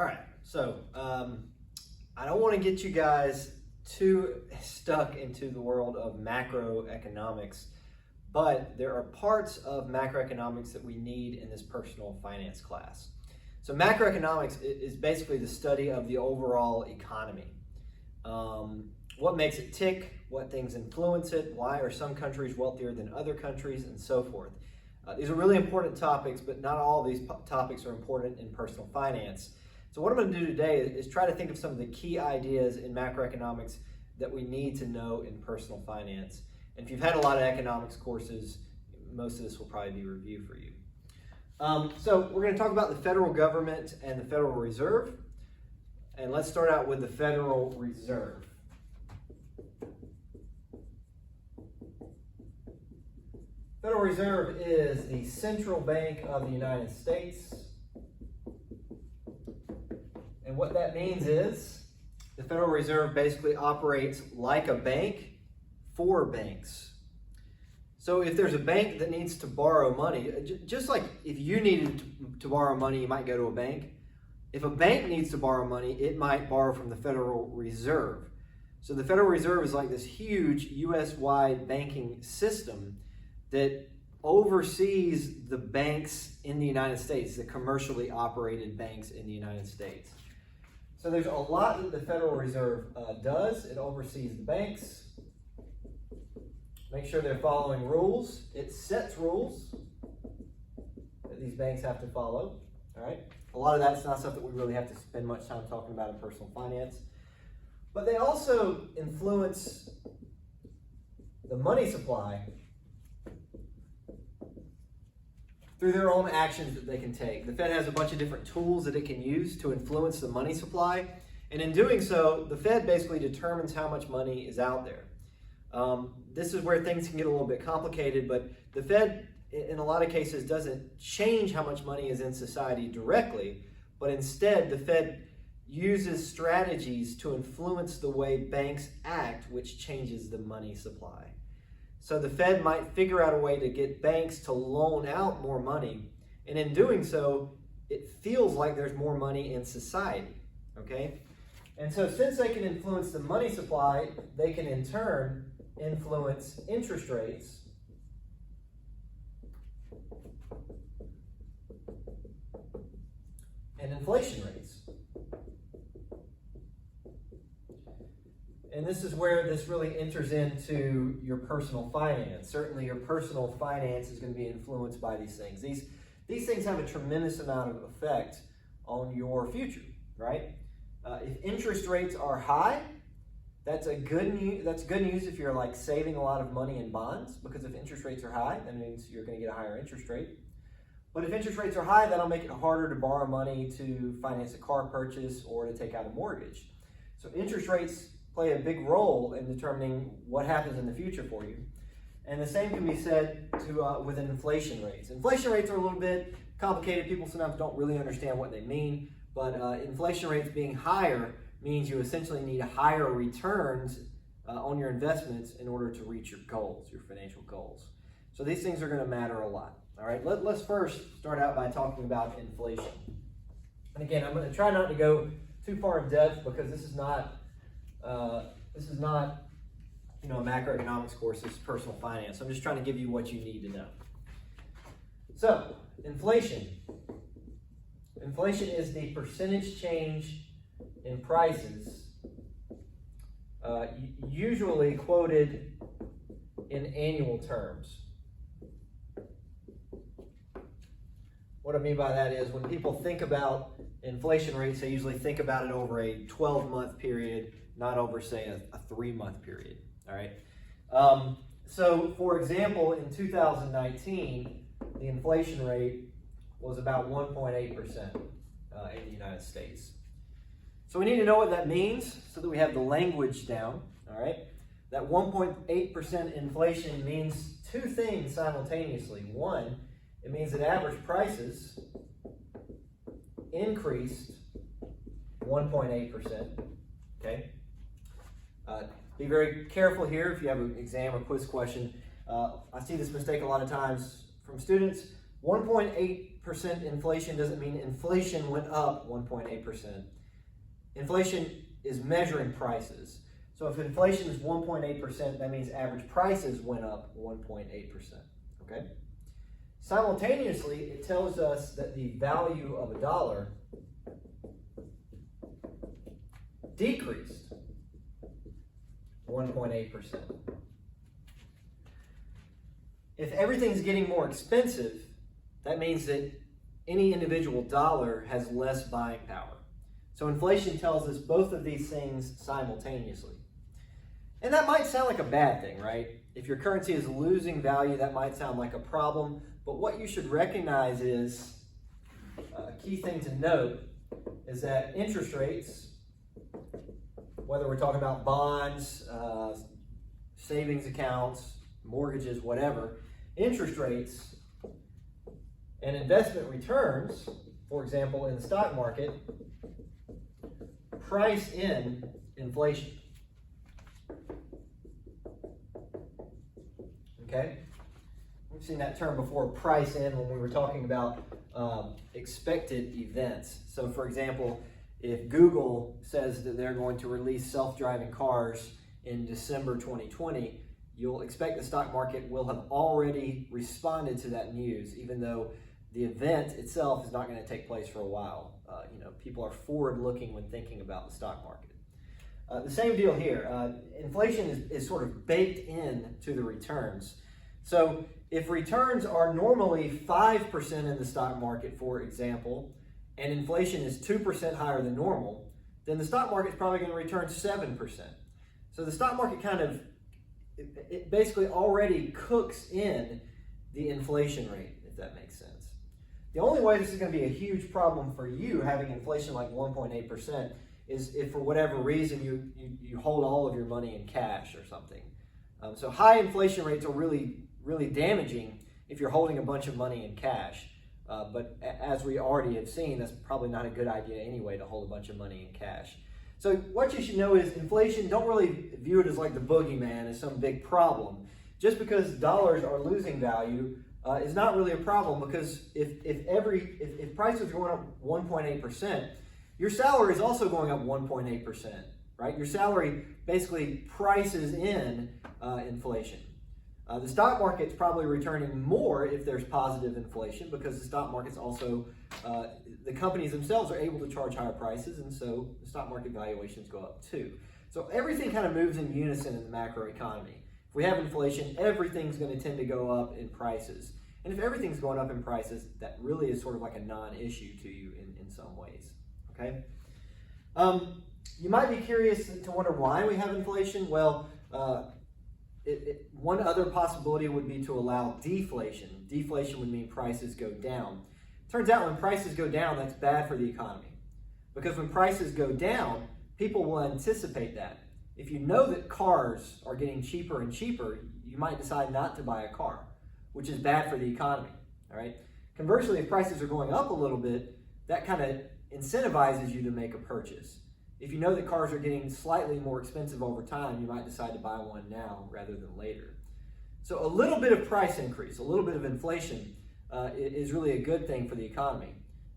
All right, so I don't want to get you guys too stuck into the world of macroeconomics, but there are parts of macroeconomics that we need in this personal finance class. So macroeconomics is basically the study of the overall economy. What makes it tick, what things influence it, why are some countries wealthier than other countries, and so forth. These are really important topics, but not all of these topics are important in personal finance. So what I'm going to do today is try to think of some of the key ideas in macroeconomics that we need to know in personal finance. And if you've had a lot of economics courses, most of this will probably be review for you. So we're going to talk about the federal government and the Federal Reserve. And let's start out with the Federal Reserve. Federal Reserve is the central bank of the United States. And what that means is the Federal Reserve basically operates like a bank for banks. So if there's a bank that needs to borrow money, just like if you needed to borrow money, you might go to a bank. If a bank needs to borrow money, it might borrow from the Federal Reserve. So the Federal Reserve is like this huge US-wide banking system that oversees the banks in the United States, the commercially operated banks in the United States. So there's a lot that the Federal Reserve does. It oversees the banks, make sure they're following rules. It sets rules that these banks have to follow. All right. A lot of that's not stuff that we really have to spend much time talking about in personal finance. But they also influence the money supply through their own actions that they can take. The Fed has a bunch of different tools that it can use to influence the money supply. And in doing so, the Fed basically determines how much money is out there. This is where things can get a little bit complicated, but the Fed, in a lot of cases, doesn't change how much money is in society directly, but instead the Fed uses strategies to influence the way banks act, which changes the money supply. So the Fed might figure out a way to get banks to loan out more money, and in doing so, it feels like there's more money in society, okay? And so since they can influence the money supply, they can in turn influence interest rates and inflation rates. And this is where this really enters into your personal finance. Certainly your personal finance is going to be influenced by these things. These things have a tremendous amount of effect on your future, right? If interest rates are high, that's good news if you're like saving a lot of money in bonds, because if interest rates are high, that means you're going to get a higher interest rate. But if interest rates are high, that'll make it harder to borrow money to finance a car purchase or to take out a mortgage. So interest rates play a big role in determining what happens in the future for you. And the same can be said with inflation rates. Inflation rates are a little bit complicated. People sometimes don't really understand what they mean, but inflation rates being higher means you essentially need higher returns on your investments in order to reach your goals, your financial goals. So these things are going to matter a lot. All right, let's first start out by talking about inflation. And again, I'm going to try not to go too far in depth because this is not a macroeconomics course. This is personal finance. I'm just trying to give you what you need to know. So inflation. Inflation is the percentage change in prices, usually quoted in annual terms. What I mean by that is when people think about inflation rates, they usually think about it over a 12-month period, not over, say, a 3-month period. All right. So, for example, in 2019, the inflation rate was about 1.8% in the United States. So we need to know what that means so that we have the language down. All right. That 1.8% inflation means two things simultaneously. One, it means that average prices increased 1.8%. Okay. Be very careful here if you have an exam or quiz question. I see this mistake a lot of times from students. 1.8 1.8% inflation doesn't mean inflation went up 1.8%. Inflation is measuring prices. So if inflation is 1.8%, that means average prices went up 1.8%. Okay? Simultaneously, it tells us that the value of a dollar decreased 1.8%. If everything's getting more expensive, that means that any individual dollar has less buying power. So inflation tells us both of these things simultaneously. And that might sound like a bad thing, right? If your currency is losing value, that might sound like a problem. But what you should recognize is, a key thing to note, is that interest rates, whether we're talking about bonds, savings accounts, mortgages, whatever, interest rates and investment returns, for example, in the stock market, price in inflation. Okay? We've seen that term before, price in, when we were talking about expected events. So, for example, if Google says that they're going to release self-driving cars in December 2020, you'll expect the stock market will have already responded to that news, even though the event itself is not going to take place for a while. People are forward-looking when thinking about the stock market. The same deal here. Inflation is sort of baked in to the returns. So if returns are normally 5% in the stock market, for example, and inflation is 2% higher than normal, then the stock market is probably going to return 7%. So the stock market it basically already cooks in the inflation rate, if that makes sense. The only way this is going to be a huge problem for you, having inflation like 1.8%, is if for whatever reason you hold all of your money in cash or something. So high inflation rates are really damaging if you're holding a bunch of money in cash. But as we already have seen, that's probably not a good idea anyway, to hold a bunch of money in cash. So what you should know is inflation, don't really view it as like the boogeyman, as some big problem. Just because dollars are losing value is not really a problem, because if prices are going up 1.8%, your salary is also going up 1.8%, right? Your salary basically prices in inflation. The stock market's probably returning more if there's positive inflation, because the stock market's also, the companies themselves are able to charge higher prices, and so the stock market valuations go up too. So everything kind of moves in unison in the macro economy. If we have inflation, everything's going to tend to go up in prices. And if everything's going up in prices, that really is sort of like a non-issue to you in some ways. Okay? You might be curious to wonder why we have inflation. Well, one other possibility would be to allow deflation. Deflation would mean prices go down. Turns out when prices go down, that's bad for the economy. Because when prices go down, people will anticipate that. If you know that cars are getting cheaper and cheaper, you might decide not to buy a car, which is bad for the economy. All right? Conversely, if prices are going up a little bit, that kind of incentivizes you to make a purchase. If you know that cars are getting slightly more expensive over time, you might decide to buy one now rather than later. So a little bit of price increase, a little bit of inflation is really a good thing for the economy.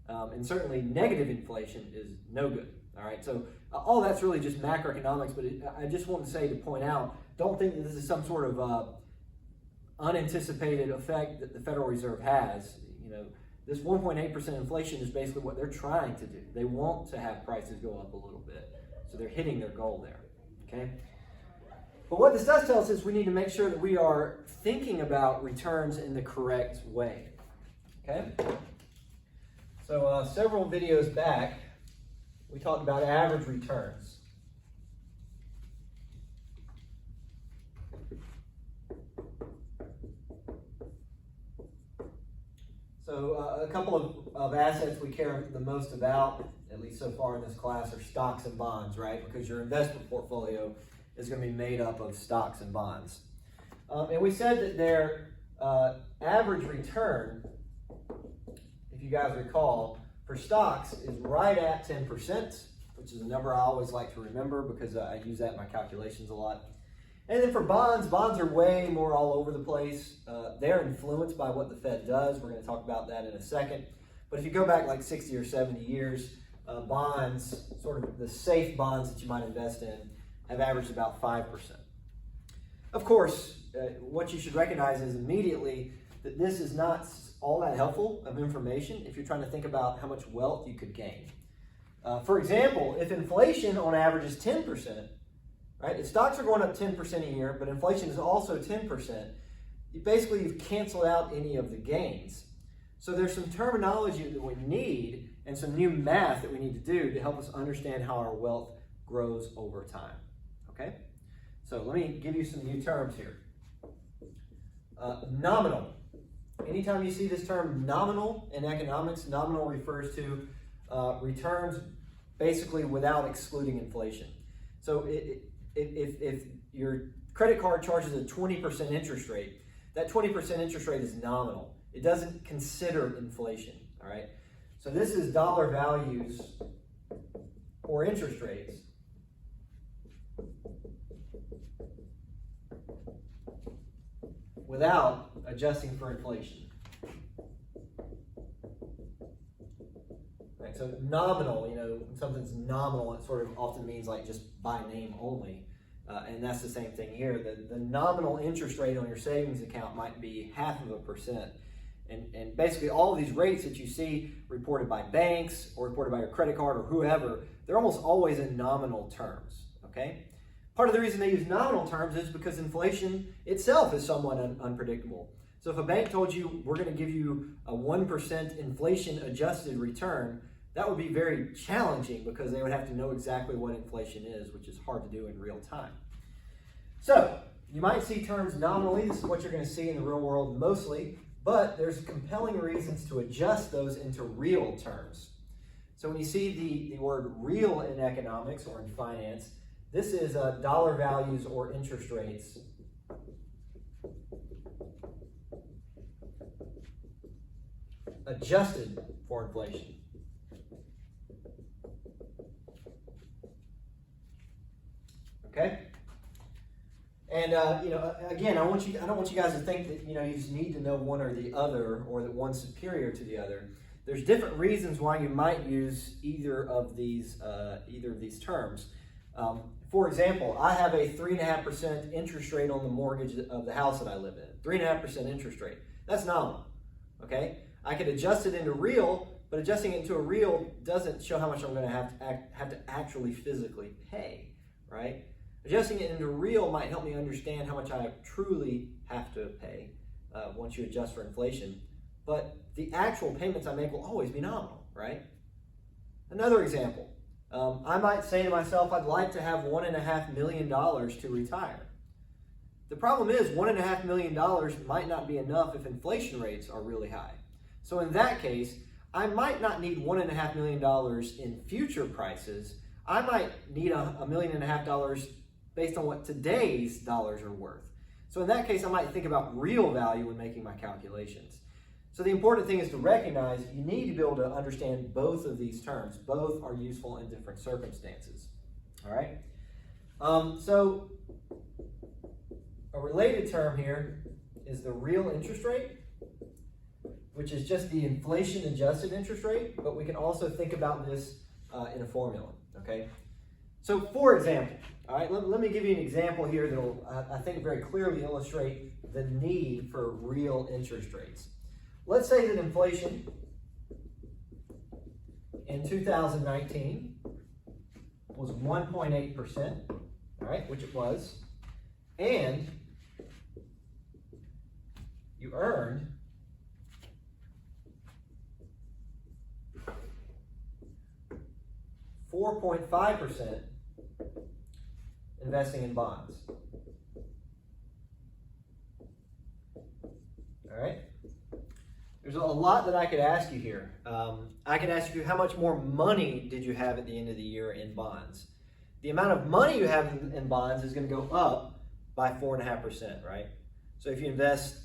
And certainly negative inflation is no good. All right, so all that's really just macroeconomics, but I just want to point out, don't think that this is some sort of unanticipated effect that the Federal Reserve has. This 1.8% inflation is basically what they're trying to do. They want to have prices go up a little bit. So they're hitting their goal there. Okay? But what this does tell us is we need to make sure that we are thinking about returns in the correct way. Okay? So several videos back, we talked about average returns. So a couple of assets we care the most about, at least so far in this class, are stocks and bonds, right? Because your investment portfolio is going to be made up of stocks and bonds. And we said that their average return, if you guys recall, for stocks is right at 10%, which is a number I always like to remember because I use that in my calculations a lot. And then for bonds, bonds are way more all over the place. They're influenced by what the Fed does. We're going to talk about that in a second. But if you go back like 60 or 70 years, bonds, sort of the safe bonds that you might invest in, have averaged about 5%. Of course, what you should recognize is immediately that this is not all that helpful of information if you're trying to think about how much wealth you could gain. For example, if inflation on average is 10%, right? If stocks are going up 10% a year, but inflation is also 10%, basically you've canceled out any of the gains. So there's some terminology that we need and some new math that we need to do to help us understand how our wealth grows over time. Okay? So let me give you some new terms here. Nominal. Anytime you see this term nominal in economics, nominal refers to returns basically without excluding inflation. So if your credit card charges a 20% interest rate, that 20% interest rate is nominal. It doesn't consider inflation, all right? So this is dollar values or interest rates without adjusting for inflation. Right, so nominal, you know, when something's nominal, it sort of often means like just by name only. And that's the same thing here. The nominal interest rate on your savings account might be 0.5%. And basically all of these rates that you see reported by banks or reported by your credit card or whoever, they're almost always in nominal terms, okay? Part of the reason they use nominal terms is because inflation itself is somewhat unpredictable. So if a bank told you we're going to give you a 1% inflation adjusted return, that would be very challenging because they would have to know exactly what inflation is, which is hard to do in real time. So you might see terms nominally. This is what you're going to see in the real world mostly, but there's compelling reasons to adjust those into real terms. So when you see the word real in economics or in finance, this is dollar values or interest rates adjusted for inflation. Okay? And you know, again, I don't want you guys to think that you just need to know one or the other, or that one's superior to the other. There's different reasons why you might use either of these terms. For example, I have a 3.5% interest rate on the mortgage of the house that I live in. 3.5% interest rate. That's nominal. Okay? I could adjust it into real, but adjusting it into a real doesn't show how much I'm going to have to actually physically pay, right? Adjusting it into real might help me understand how much I truly have to pay once you adjust for inflation. But the actual payments I make will always be nominal, right? Another example. I might say to myself, I'd like to have $1.5 million to retire. The problem is $1.5 million might not be enough if inflation rates are really high. So in that case, I might not need $1.5 million in future prices. I might need $1.5 million based on what today's dollars are worth. So in that case, I might think about real value when making my calculations. So the important thing is to recognize you need to be able to understand both of these terms. Both are useful in different circumstances. All right? So a related term here is the real interest rate, which is just the inflation-adjusted interest rate, but we can also think about this in a formula, okay? So for example, all right, let me give you an example here that will, I think, very clearly illustrate the need for real interest rates. Let's say that inflation in 2019 was 1.8%, all right, which it was, and you earned $4.5% investing in bonds. All right? There's a lot that I could ask you here. I could ask you how much more money did you have at the end of the year in bonds? The amount of money you have in bonds is going to go up by 4.5%, right? So if you invest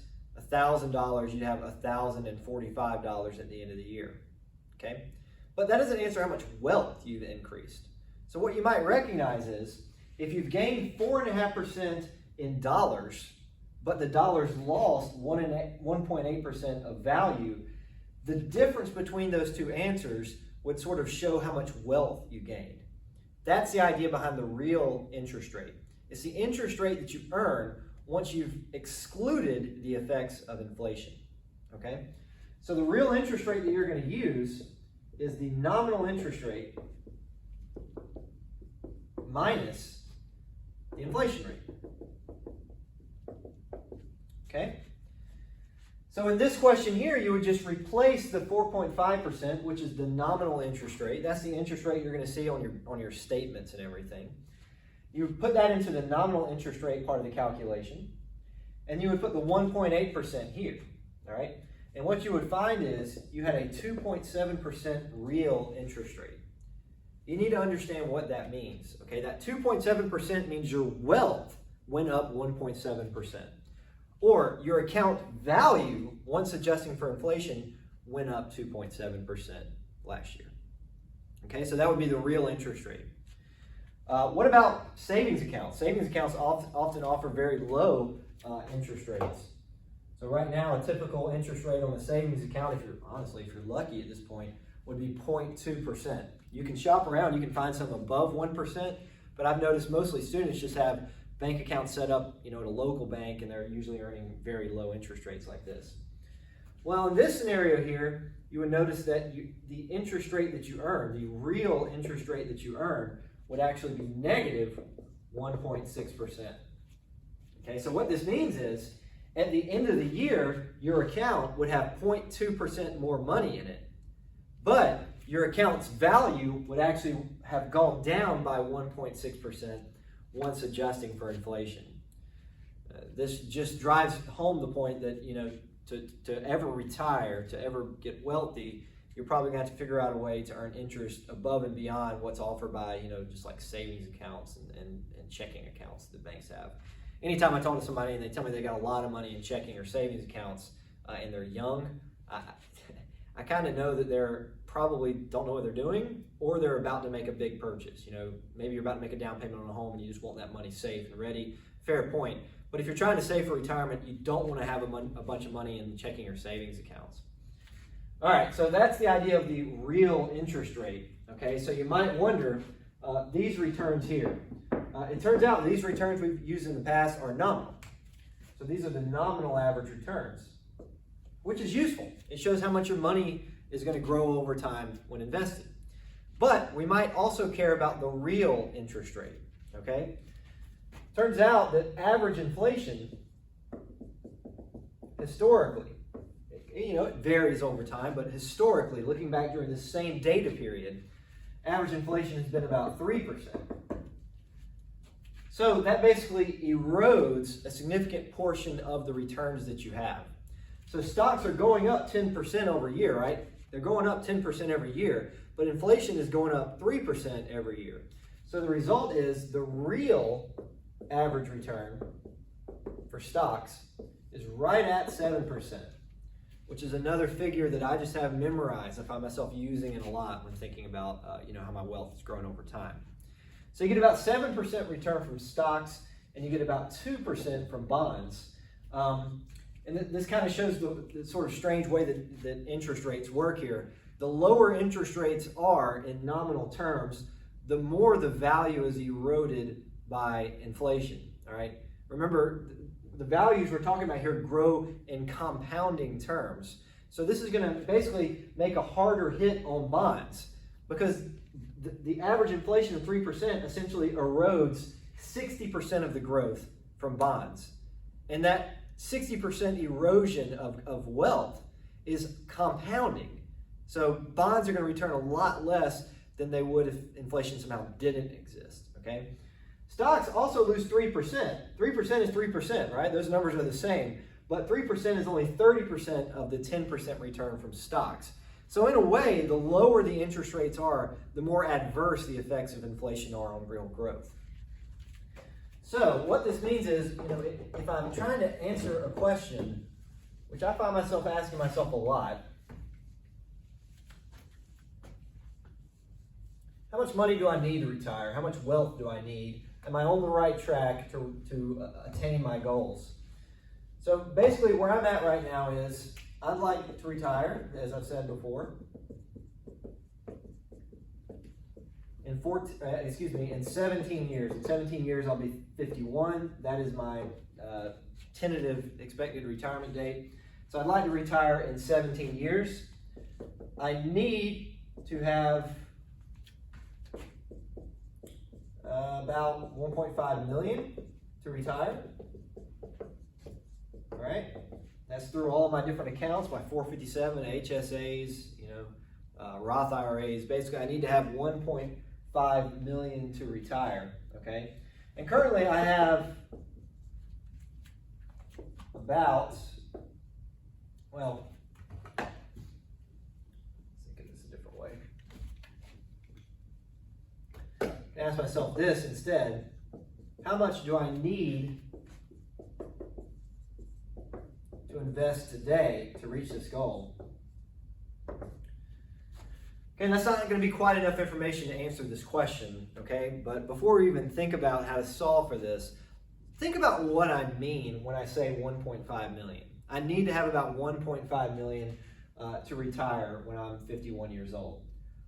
$1,000, you'd have $1,045 at the end of the year, okay? But that doesn't answer how much wealth you've increased. So what you might recognize is if you've gained 4.5% in dollars, but the dollars lost 1.8% of value, the difference between those two answers would sort of show how much wealth you gained. That's the idea behind the real interest rate. It's the interest rate that you earn once you've excluded the effects of inflation, okay? So the real interest rate that you're going to use is the nominal interest rate minus the inflation rate, okay? So in this question here, you would just replace the 4.5%, which is the nominal interest rate. That's the interest rate you're going to see on your statements and everything. You would put that into the nominal interest rate part of the calculation, and you would put the 1.8% here, all right? And what you would find is you had a 2.7% real interest rate. You need to understand what that means, okay? That 2.7% means your wealth went up 1.7%. Or your account value, once adjusting for inflation, went up 2.7% last year. Okay, so that would be the real interest rate. What about savings accounts? Savings accounts often offer very low interest rates. So right now, a typical interest rate on a savings account, if you're lucky at this point, would be 0.2%. You can shop around, you can find some above 1%, but I've noticed mostly students just have bank accounts set up, at a local bank, and they're usually earning very low interest rates like this. Well, in this scenario here, you would notice that the interest rate that you earn, the real interest rate that you earn, would actually be negative 1.6%. Okay, so what this means is, at the end of the year, your account would have 0.2% more money in it, but your account's value would actually have gone down by 1.6% once adjusting for inflation. This just drives home the point that, to ever retire, to ever get wealthy, you're probably going to have to figure out a way to earn interest above and beyond what's offered by, just like savings accounts and checking accounts that banks have. Anytime I talk to somebody and they tell me they got a lot of money in checking or savings accounts and they're young, I kind of know that they're probably don't know what they're doing, or they're about to make a big purchase. Maybe you're about to make a down payment on a home and you just want that money safe and ready. Fair point. But if you're trying to save for retirement, you don't want to have a bunch of money in checking or savings accounts. All right, so that's the idea of the real interest rate. Okay, so you might wonder, these returns here. It turns out these returns we've used in the past are nominal. So these are the nominal average returns, which is useful. It shows how much your money is going to grow over time when invested. But we might also care about the real interest rate, okay? Turns out that average inflation, historically, it varies over time, but historically, looking back during the same data period, average inflation has been about 3%. So that basically erodes a significant portion of the returns that you have. So stocks are going up 10% over year, right? They're going up 10% every year, but inflation is going up 3% every year. So the result is the real average return for stocks is right at 7%, which is another figure that I just have memorized. I find myself using it a lot when thinking about how my wealth is growing over time. So you get about 7% return from stocks, and you get about 2% from bonds. And this kind of shows the sort of strange way that interest rates work here. The lower interest rates are in nominal terms, the more the value is eroded by inflation, all right? Remember, the values we're talking about here grow in compounding terms. So this is going to basically make a harder hit on bonds, because the average inflation of 3% essentially erodes 60% of the growth from bonds. And that 60% erosion of wealth is compounding. So bonds are going to return a lot less than they would if inflation somehow didn't exist, okay? Stocks also lose 3%. 3% is 3%, right? Those numbers are the same. But 3% is only 30% of the 10% return from stocks. So in a way, the lower the interest rates are, the more adverse the effects of inflation are on real growth. So what this means is, if I'm trying to answer a question, which I find myself asking myself a lot, how much money do I need to retire? How much wealth do I need? Am I on the right track to attain my goals? So basically where I'm at right now is I'd like to retire, as I've said before, in 17 years. In 17 years I'll be 51. That is my tentative expected retirement date. So I'd like to retire in 17 years. I need to have about 1.5 million to retire. All right, that's through all my different accounts, my 457, HSAs, Roth IRAs. Basically, I need to have 1.5 million to retire. Okay, and currently I have about, well, let's think of this a different way. I ask myself this instead: how much do I need to invest today to reach this goal? Okay, and that's not going to be quite enough information to answer this question, okay? But before we even think about how to solve for this, think about what I mean when I say 1.5 million. I need to have about 1.5 million to retire when I'm 51 years old.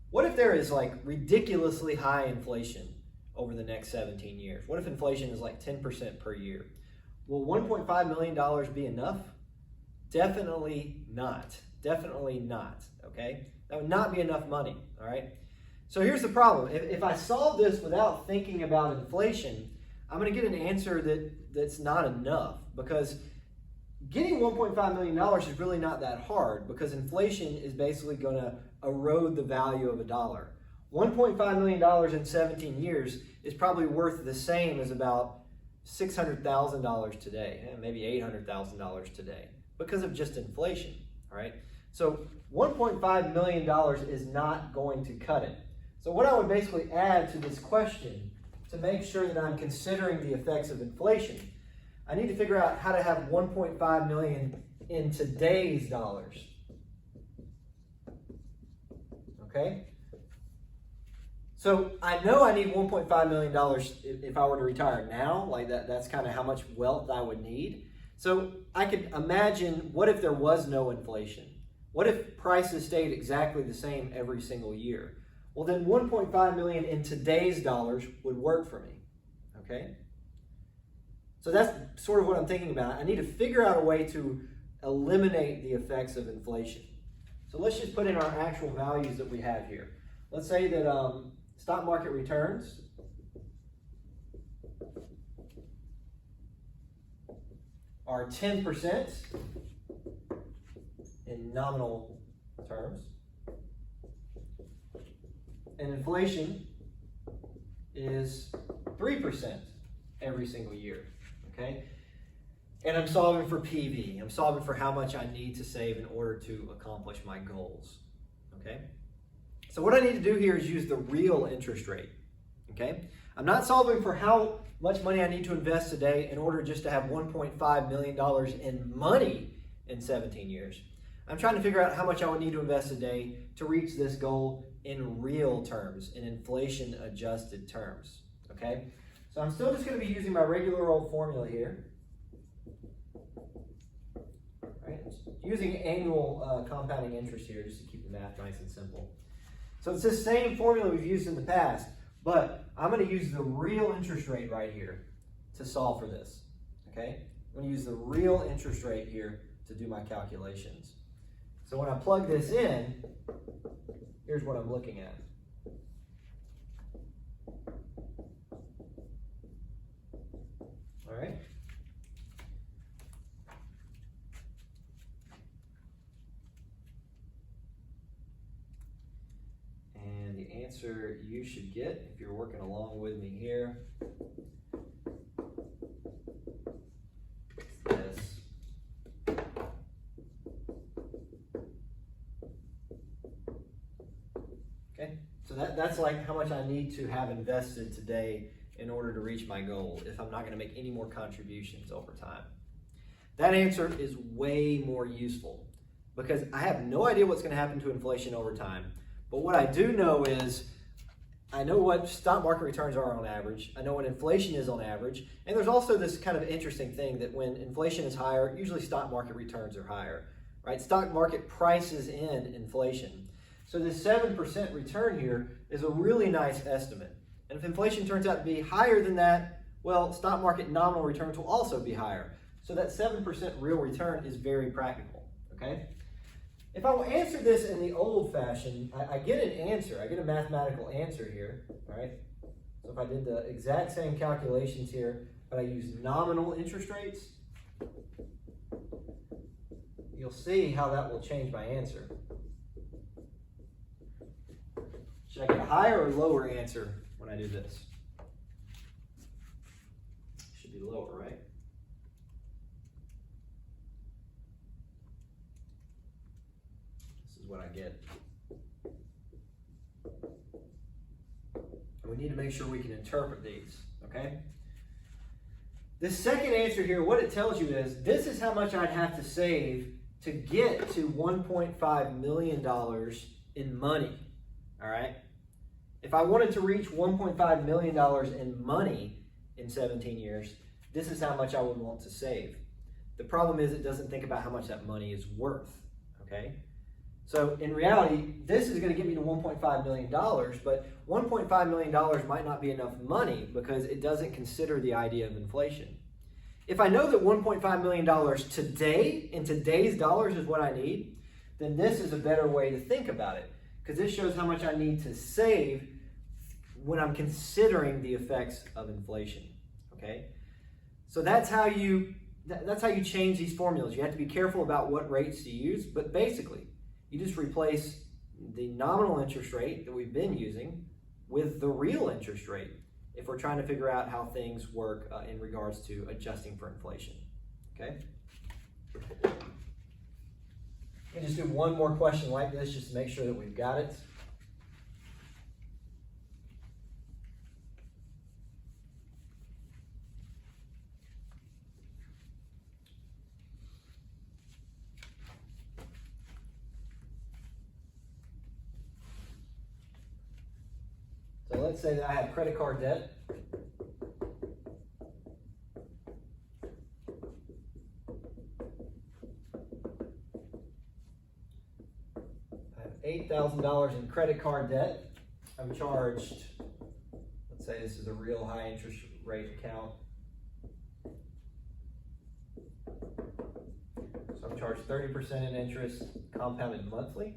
What if there is like ridiculously high inflation over the next 17 years? What if inflation is like 10% per year? Will $1.5 million be enough? Definitely not. Definitely not, okay? That would not be enough money, all right? So here's the problem. If I solve this without thinking about inflation, I'm going to get an answer that's not enough, because getting $1.5 million is really not that hard, because inflation is basically going to erode the value of a dollar. $1.5 million in 17 years is probably worth the same as about $600,000 today, maybe $800,000 today, because of just inflation, all right? So $1.5 million is not going to cut it. So what I would basically add to this question to make sure that I'm considering the effects of inflation, I need to figure out how to have 1.5 million in today's dollars. Okay? So I know I need $1.5 million if I were to retire now, like that's kind of how much wealth I would need. So I could imagine, what if there was no inflation? What if prices stayed exactly the same every single year? Well, then 1.5 million in today's dollars would work for me, okay? So that's sort of what I'm thinking about. I need to figure out a way to eliminate the effects of inflation. So let's just put in our actual values that we have here. Let's say that stock market returns are 10% in nominal terms, and inflation is 3% every single year, okay? And I'm solving for PV. I'm solving for how much I need to save in order to accomplish my goals, okay? So what I need to do here is use the real interest rate, okay? I'm not solving for how much money I need to invest today in order just to have $1.5 million in money in 17 years. I'm trying to figure out how much I would need to invest today to reach this goal in real terms, in inflation-adjusted terms, okay? So I'm still just going to be using my regular old formula here. Right? Using annual compounding interest here just to keep the math nice and simple. So it's the same formula we've used in the past, but I'm going to use the real interest rate right here to solve for this, okay? I'm going to use the real interest rate here to do my calculations. So when I plug this in, here's what I'm looking at. All right. And the answer you should get, if you're working along with me here, is this. Okay, so that's like how much I need to have invested today in order to reach my goal if I'm not going to make any more contributions over time. That answer is way more useful because I have no idea what's going to happen to inflation over time. But what I do know is I know what stock market returns are on average. I know what inflation is on average. And there's also this kind of interesting thing that when inflation is higher, usually stock market returns are higher, right? Stock market prices in inflation. So this 7% return here is a really nice estimate. And if inflation turns out to be higher than that, well, stock market nominal returns will also be higher. So that 7% real return is very practical, okay? If I will answer this in the old fashion, I get an answer. I get a mathematical answer here, all right? So if I did the exact same calculations here, but I use nominal interest rates, you'll see how that will change my answer. Should I get a higher or lower answer when I do this? Should be lower, right? What I get. And we need to make sure we can interpret these, okay? This second answer here, what it tells you is, this is how much I'd have to save to get to $1.5 million in money, all right? If I wanted to reach $1.5 million in money in 17 years, this is how much I would want to save. The problem is it doesn't think about how much that money is worth, okay? So in reality, this is going to get me to $1.5 million, but $1.5 million might not be enough money because it doesn't consider the idea of inflation. If I know that $1.5 million today, in today's dollars, is what I need, then this is a better way to think about it, because this shows how much I need to save when I'm considering the effects of inflation, okay? So that's how you change these formulas. You have to be careful about what rates to use, but basically, you just replace the nominal interest rate that we've been using with the real interest rate if we're trying to figure out how things work in regards to adjusting for inflation, okay? Let me just do one more question like this just to make sure that we've got it. So let's say that I have credit card debt. I have $8,000 in credit card debt. I'm charged, let's say this is a real high interest rate account. So I'm charged 30% in interest, compounded monthly.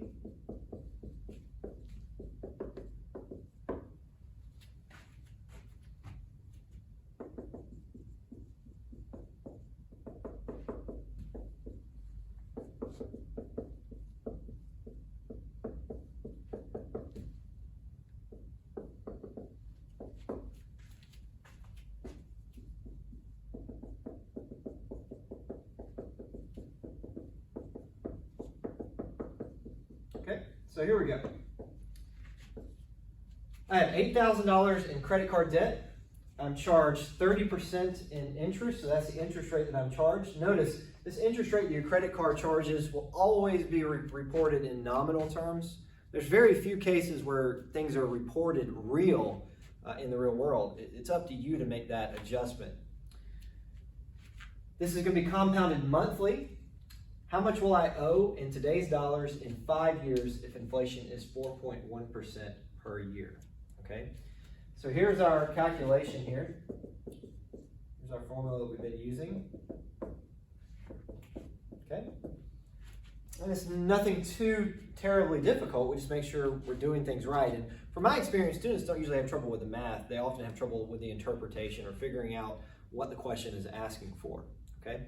Okay, so here we go. I have $8,000 in credit card debt. I'm charged 30% in interest, so that's the interest rate that I'm charged. Notice, this interest rate that your credit card charges will always be reported in nominal terms. There's very few cases where things are reported real in the real world. It's up to you to make that adjustment. This is going to be compounded monthly. How much will I owe in today's dollars in 5 years if inflation is 4.1% per year? Okay, so here's our calculation here. Here's our formula that we've been using. Okay, and it's nothing too terribly difficult. We just make sure we're doing things right. And from my experience, students don't usually have trouble with the math. They often have trouble with the interpretation or figuring out what the question is asking for. Okay,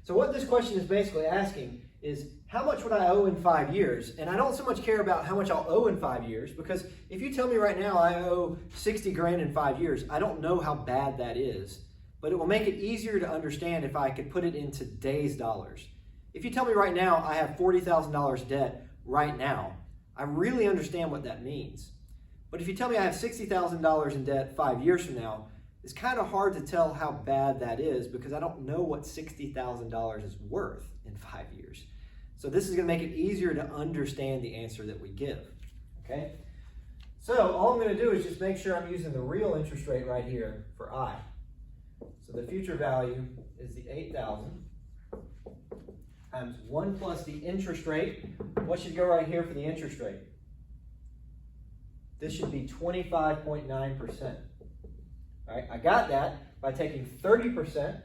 so what this question is basically asking is, how much would I owe in 5 years? And I don't so much care about how much I'll owe in 5 years, because if you tell me right now I owe 60 grand in 5 years, I don't know how bad that is, but it will make it easier to understand if I could put it in today's dollars. If you tell me right now I have $40,000 debt right now, I really understand what that means. But if you tell me I have $60,000 in debt 5 years from now, it's kind of hard to tell how bad that is because I don't know what $60,000 is worth in 5 years. So this is going to make it easier to understand the answer that we give. Okay? So all I'm going to do is just make sure I'm using the real interest rate right here for I. So the future value is the 8,000 times 1 plus the interest rate. What should go right here for the interest rate? This should be 25.9%. All right, I got that by taking 30%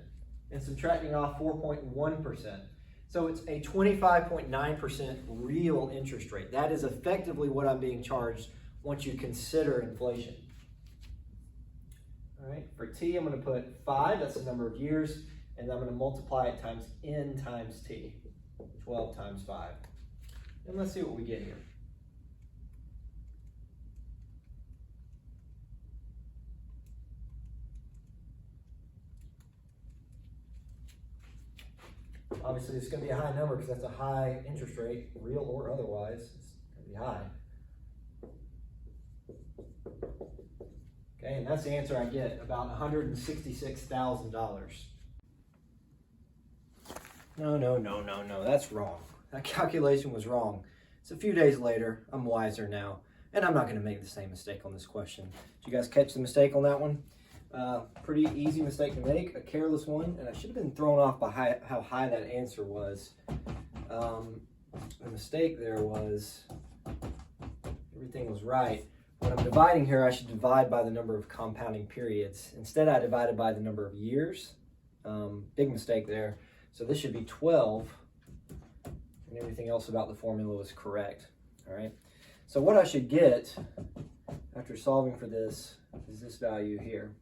and subtracting off 4.1%. So it's a 25.9% real interest rate. That is effectively what I'm being charged once you consider inflation. All right, for t, I'm going to put 5, that's the number of years, and I'm going to multiply it times n times t, 12 times 5. And let's see what we get here. Obviously, it's going to be a high number because that's a high interest rate, real or otherwise. It's going to be high. Okay, and that's the answer I get, about $166,000. No, that's wrong. That calculation was wrong. It's a few days later. I'm wiser now, and I'm not going to make the same mistake on this question. Did you guys catch the mistake on that one? Pretty easy mistake to make, a careless one, and I should have been thrown off by how high that answer was. The mistake there was everything was right. When I'm dividing here, I should divide by the number of compounding periods. Instead, I divided by the number of years. Big mistake there. So this should be 12, and everything else about the formula was correct. All right. So what I should get after solving for this is this value here.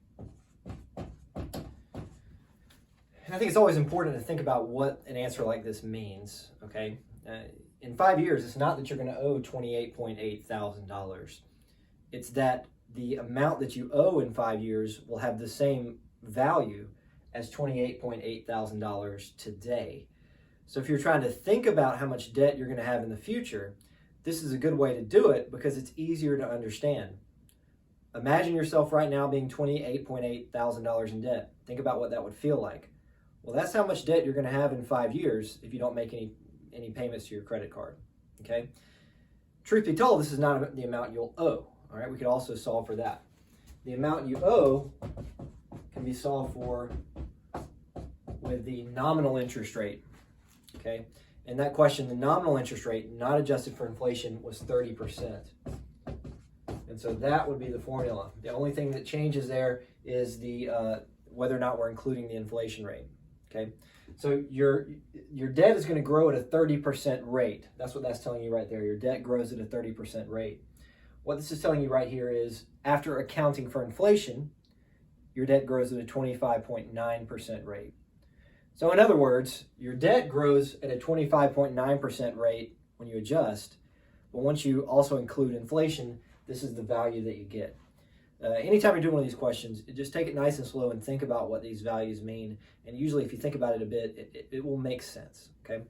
And I think it's always important to think about what an answer like this means, okay? In 5 years, it's not that you're going to owe $28.8 thousand. It's that the amount that you owe in 5 years will have the same value as $28.8 thousand today. So if you're trying to think about how much debt you're going to have in the future, this is a good way to do it because it's easier to understand. Imagine yourself right now being $28.8 thousand in debt. Think about what that would feel like. Well, that's how much debt you're going to have in 5 years if you don't make any payments to your credit card, okay? Truth be told, this is not the amount you'll owe, all right? We could also solve for that. The amount you owe can be solved for with the nominal interest rate, okay? In that question, the nominal interest rate, not adjusted for inflation, was 30%. And so that would be the formula. The only thing that changes there is the whether or not we're including the inflation rate. Okay, so your debt is going to grow at a 30% rate. That's what that's telling you right there. Your debt grows at a 30% rate. What this is telling you right here is after accounting for inflation, your debt grows at a 25.9% rate. So in other words, your debt grows at a 25.9% rate when you adjust, but once you also include inflation, this is the value that you get. Anytime you're doing one of these questions, just take it nice and slow and think about what these values mean. And usually if you think about it a bit, it will make sense, okay?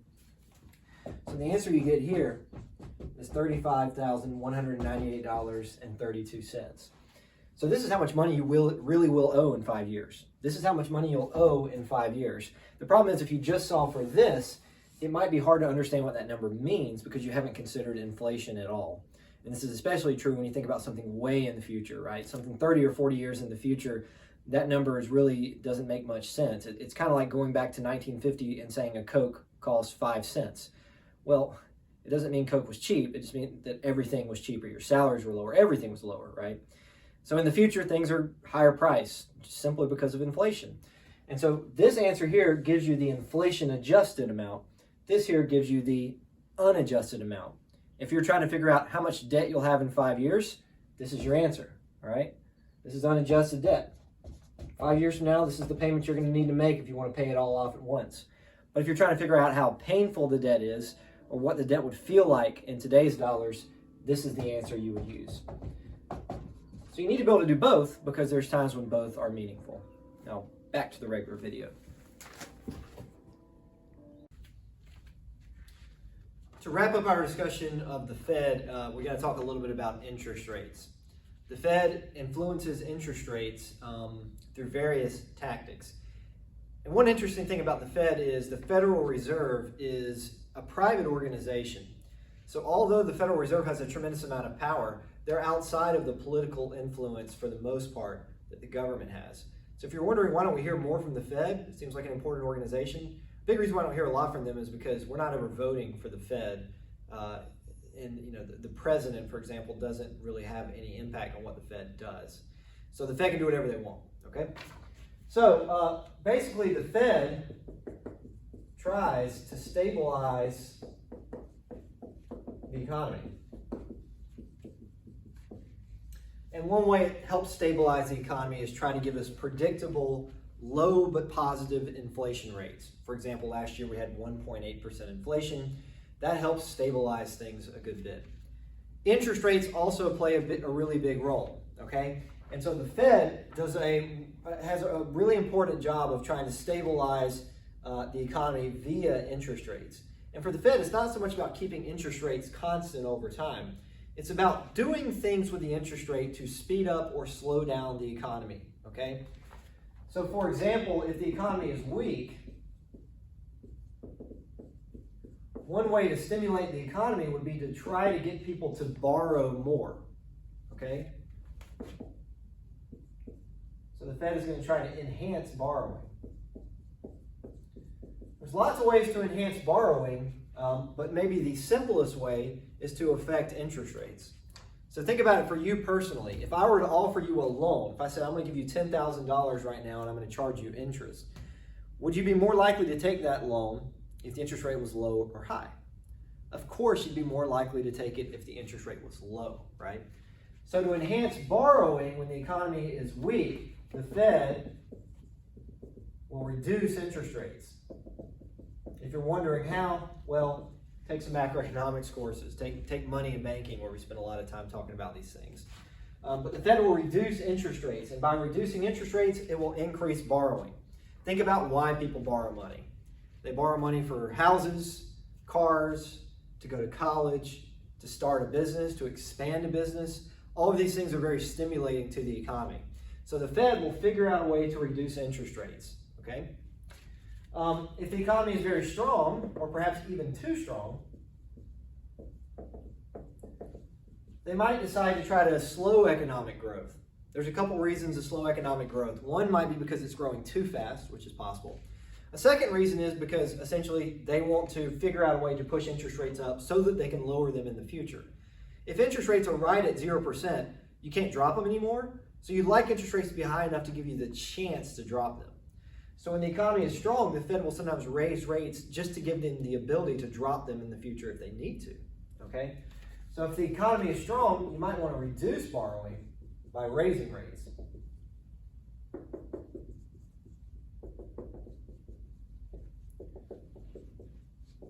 So the answer you get here is $35,198.32. So this is how much money you really will owe in 5 years. This is how much money you'll owe in 5 years. The problem is if you just solve for this, it might be hard to understand what that number means because you haven't considered inflation at all. And this is especially true when you think about something way in the future, right? Something 30 or 40 years in the future, that number doesn't make much sense. It's kind of like going back to 1950 and saying a Coke costs 5 cents. Well, it doesn't mean Coke was cheap. It just means that everything was cheaper. Your salaries were lower. Everything was lower, right? So in the future, things are higher price simply because of inflation. And so this answer here gives you the inflation adjusted amount. This here gives you the unadjusted amount. If you're trying to figure out how much debt you'll have in 5 years, this is your answer, all right? This is unadjusted debt. 5 years from now, this is the payment you're going to need to make if you want to pay it all off at once. But if you're trying to figure out how painful the debt is or what the debt would feel like in today's dollars, this is the answer you would use. So you need to be able to do both because there's times when both are meaningful. Now, back to the regular video. To wrap up our discussion of the Fed, we got to talk a little bit about interest rates. The Fed influences interest rates through various tactics. And one interesting thing about the Fed is the Federal Reserve is a private organization. So although the Federal Reserve has a tremendous amount of power, they're outside of the political influence for the most part that the government has. So if you're wondering why don't we hear more from the Fed, it seems like an important organization. Big reason why I don't hear a lot from them is because we're not ever voting for the Fed. And the president, for example, doesn't really have any impact on what the Fed does. So the Fed can do whatever they want, okay? So basically the Fed tries to stabilize the economy. And one way it helps stabilize the economy is try to give us predictable, low but positive inflation rates. For example, last year we had 1.8% inflation. That helps stabilize things a good bit. Interest rates also play a really big role, okay? And so the Fed has a really important job of trying to stabilize the economy via interest rates. And for the Fed, it's not so much about keeping interest rates constant over time. It's about doing things with the interest rate to speed up or slow down the economy, okay? So for example, if the economy is weak, one way to stimulate the economy would be to try to get people to borrow more, okay? So the Fed is going to try to enhance borrowing. There's lots of ways to enhance borrowing, but maybe the simplest way is to affect interest rates. So think about it for you personally. If I were to offer you a loan, if I said I'm going to give you $10,000 right now and I'm going to charge you interest, would you be more likely to take that loan if the interest rate was low or high? Of course, you'd be more likely to take it if the interest rate was low, right? So to enhance borrowing when the economy is weak, the Fed will reduce interest rates. If you're wondering how, well, take some macroeconomics courses. Take money and banking, where we spend a lot of time talking about these things. But the Fed will reduce interest rates, and by reducing interest rates, it will increase borrowing. Think about why people borrow money. They borrow money for houses, cars, to go to college, to start a business, to expand a business. All of these things are very stimulating to the economy. So the Fed will figure out a way to reduce interest rates, okay? If the economy is very strong, or perhaps even too strong, they might decide to try to slow economic growth. There's a couple reasons to slow economic growth. One might be because it's growing too fast, which is possible. A second reason is because essentially they want to figure out a way to push interest rates up so that they can lower them in the future. If interest rates are right at 0%, you can't drop them anymore. So you'd like interest rates to be high enough to give you the chance to drop them. So when the economy is strong, the Fed will sometimes raise rates just to give them the ability to drop them in the future if they need to, okay? So if the economy is strong, you might want to reduce borrowing by raising rates.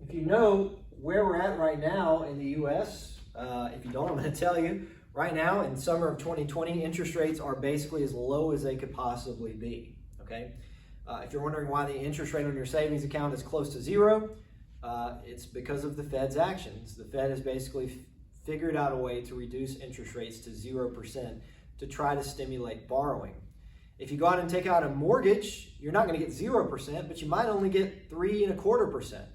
If you know where we're at right now in the U.S., if you don't, I'm going to tell you. Right now, in summer of 2020, interest rates are basically as low as they could possibly be, okay? If you're wondering why the interest rate on your savings account is close to zero, it's because of the Fed's actions. The Fed has basically figured out a way to reduce interest rates to 0% to try to stimulate borrowing. If you go out and take out a mortgage, you're not going to get 0%, but you might only get 3.25%.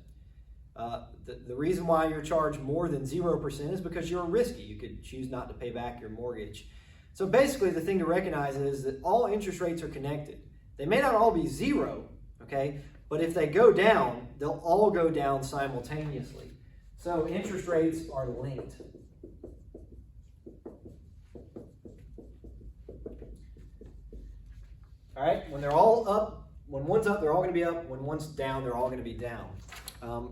The reason why you're charged more than 0% is because you're risky. You could choose not to pay back your mortgage. So basically, the thing to recognize is that all interest rates are connected. They may not all be zero, okay? But if they go down, they'll all go down simultaneously. So interest rates are linked. All right, when they're all up, when one's up, they're all going to be up. When one's down, they're all going to be down.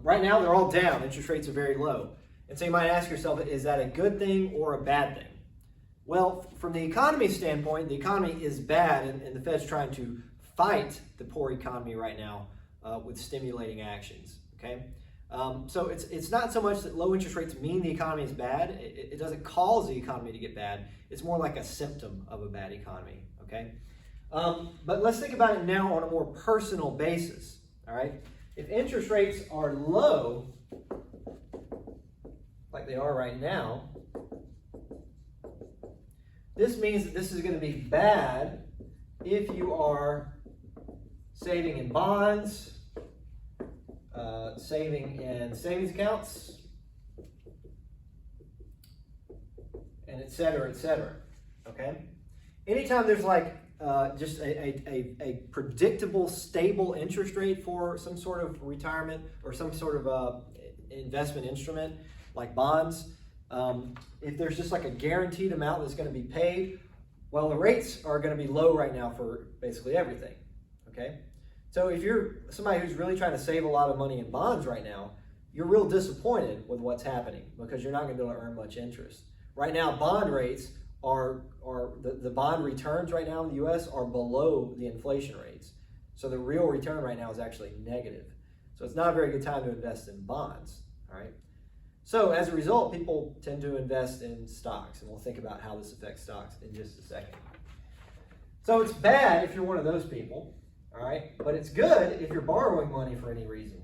Right now, they're all down. Interest rates are very low. And so you might ask yourself, is that a good thing or a bad thing? Well, from the economy standpoint, the economy is bad, and the Fed's trying to fight the poor economy right now with stimulating actions, okay? So it's not so much that low interest rates mean the economy is bad. It doesn't cause the economy to get bad. It's more like a symptom of a bad economy, okay? But let's think about it now on a more personal basis, all right? If interest rates are low, like they are right now, this means that this is going to be bad if you are saving in bonds, saving in savings accounts, and et cetera, okay? Anytime there's like just a predictable, stable interest rate for some sort of retirement or some sort of investment instrument like bonds, if there's just like a guaranteed amount that's going to be paid, well, the rates are going to be low right now for basically everything, okay? So if you're somebody who's really trying to save a lot of money in bonds right now, you're real disappointed with what's happening because you're not going to be able to earn much interest. Right now, bond rates the bond returns right now in the U.S. are below the inflation rates. So the real return right now is actually negative. So it's not a very good time to invest in bonds, all right? So as a result, people tend to invest in stocks, and we'll think about how this affects stocks in just a second. So it's bad if you're one of those people, all right? But it's good if you're borrowing money for any reason.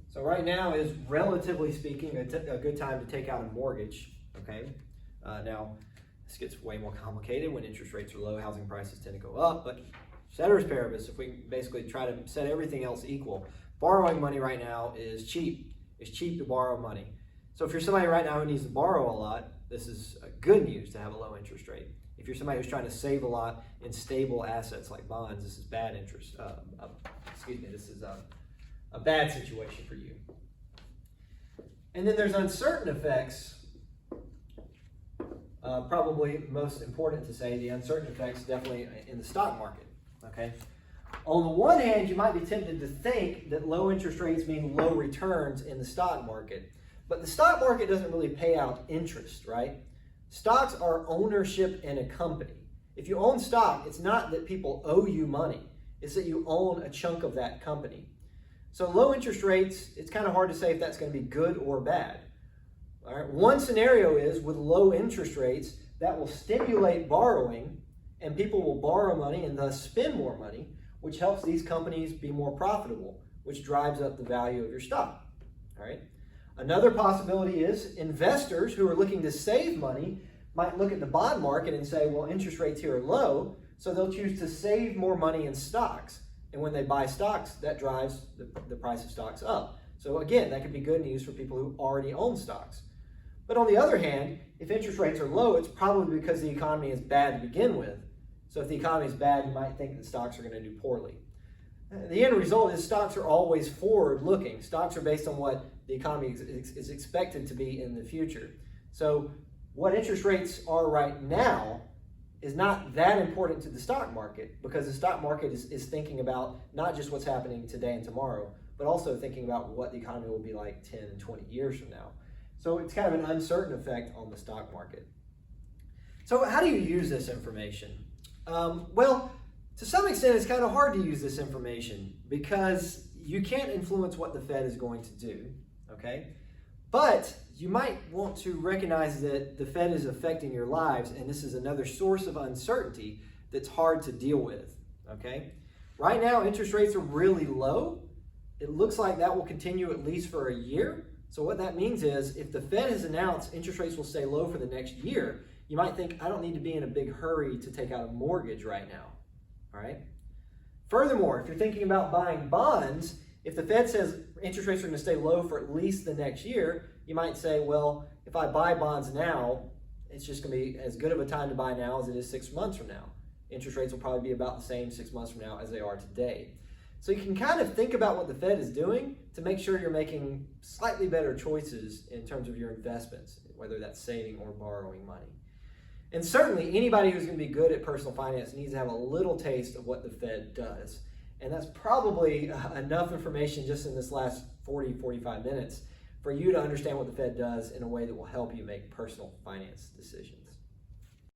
So right now is, relatively speaking, a good time to take out a mortgage, okay? Now, this gets way more complicated when interest rates are low, housing prices tend to go up, but ceteris paribus, if we basically try to set everything else equal, borrowing money right now is cheap. It's cheap to borrow money. So if you're somebody right now who needs to borrow a lot, this is good news to have a low interest rate. If you're somebody who's trying to save a lot in stable assets like bonds, this is bad interest. This is a bad situation for you. And then there's uncertain effects. Probably most important to say, the uncertain effects definitely in the stock market, okay? On the one hand, you might be tempted to think that low interest rates mean low returns in the stock market, but the stock market doesn't really pay out interest, right? Stocks are ownership in a company. If you own stock, it's not that people owe you money, it's that you own a chunk of that company. So low interest rates, it's kind of hard to say if that's going to be good or bad. All right. One scenario is with low interest rates that will stimulate borrowing, and people will borrow money and thus spend more money, which helps these companies be more profitable, which drives up the value of your stock. All right. Another possibility is investors who are looking to save money might look at the bond market and say, well, interest rates here are low, so they'll choose to save more money in stocks. And when they buy stocks, that drives the price of stocks up. So again, that could be good news for people who already own stocks. But on the other hand, if interest rates are low, it's probably because the economy is bad to begin with. So if the economy is bad, you might think that stocks are going to do poorly. The end result is stocks are always forward-looking. Stocks are based on what the economy is expected to be in the future. So what interest rates are right now is not that important to the stock market, because the stock market is thinking about not just what's happening today and tomorrow, but also thinking about what the economy will be like 10 and 20 years from now. So it's kind of an uncertain effect on the stock market. So how do you use this information? Well, to some extent, it's kind of hard to use this information because you can't influence what the Fed is going to do, okay? But you might want to recognize that the Fed is affecting your lives, and this is another source of uncertainty that's hard to deal with, okay? Right now, interest rates are really low. It looks like that will continue at least for a year. So what that means is if the Fed has announced interest rates will stay low for the next year, you might think, I don't need to be in a big hurry to take out a mortgage right now, all right? Furthermore, if you're thinking about buying bonds, if the Fed says interest rates are going to stay low for at least the next year, you might say, well, if I buy bonds now, it's just going to be as good of a time to buy now as it is 6 months from now. Interest rates will probably be about the same 6 months from now as they are today. So you can kind of think about what the Fed is doing to make sure you're making slightly better choices in terms of your investments, whether that's saving or borrowing money. And certainly anybody who's going to be good at personal finance needs to have a little taste of what the Fed does. And that's probably enough information just in this last 45 minutes for you to understand what the Fed does in a way that will help you make personal finance decisions.